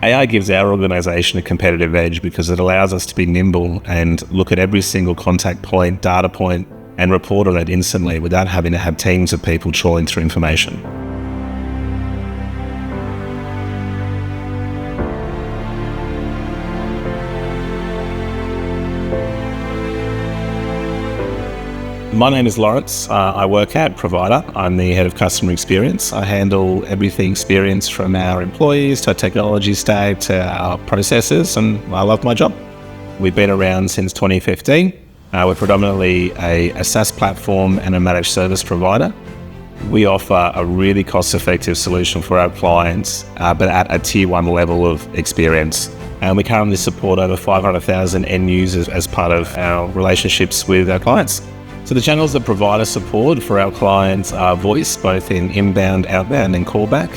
AI gives our organisation a competitive edge because it allows us to be nimble and look at every single contact point, data point, and report on it instantly without having to have teams of people trawling through information. My name is Lawrence. I work at Provider. I'm the head of customer experience. I handle everything experience from our employees to our technology stack to our processes, and I love my job. We've been around since 2015. We're predominantly a SaaS platform and a managed service provider. We offer a really cost-effective solution for our clients, but at a tier 1 level of experience. And we currently support over 500,000 end users as part of our relationships with our clients. So the channels that Provider support for our clients are voice, both in inbound, outbound, and callback.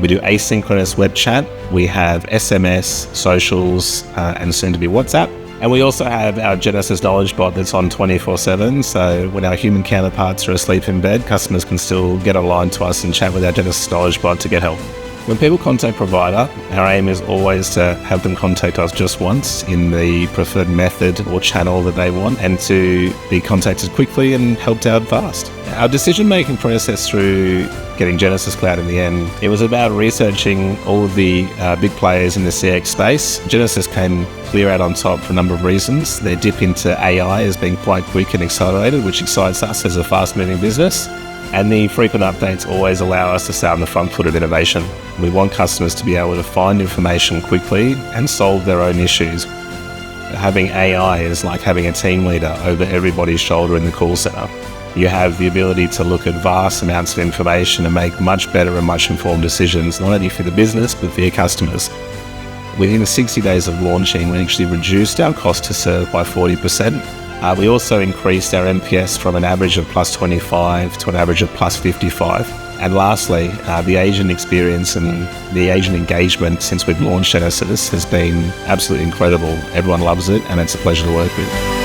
We do asynchronous web chat. We have SMS, socials, and soon to be WhatsApp. And we also have our Genesys Knowledge Bot that's on 24/7. So when our human counterparts are asleep in bed, customers can still get online to us and chat with our Genesys Knowledge Bot to get help. When people contact Provider, our aim is always to have them contact us just once in the preferred method or channel that they want, and to be contacted quickly and helped out fast. Our decision-making process through getting Genesys Cloud in the end, it was about researching all of the big players in the CX space. Genesys came clear out on top for a number of reasons. Their dip into AI has been quite quick and accelerated, which excites us as a fast-moving business. And the frequent updates always allow us to stay on the front foot of innovation. We want customers to be able to find information quickly and solve their own issues. Having AI is like having a team leader over everybody's shoulder in the call center. You have the ability to look at vast amounts of information and make much better and much informed decisions, not only for the business, but for your customers. Within 60 days of launching, we actually reduced our cost to serve by 40%. We also increased our NPS from an average of +25 to an average of +55. And lastly, the agent experience and the agent engagement since we've launched Genesys has been absolutely incredible. Everyone loves it, and it's a pleasure to work with.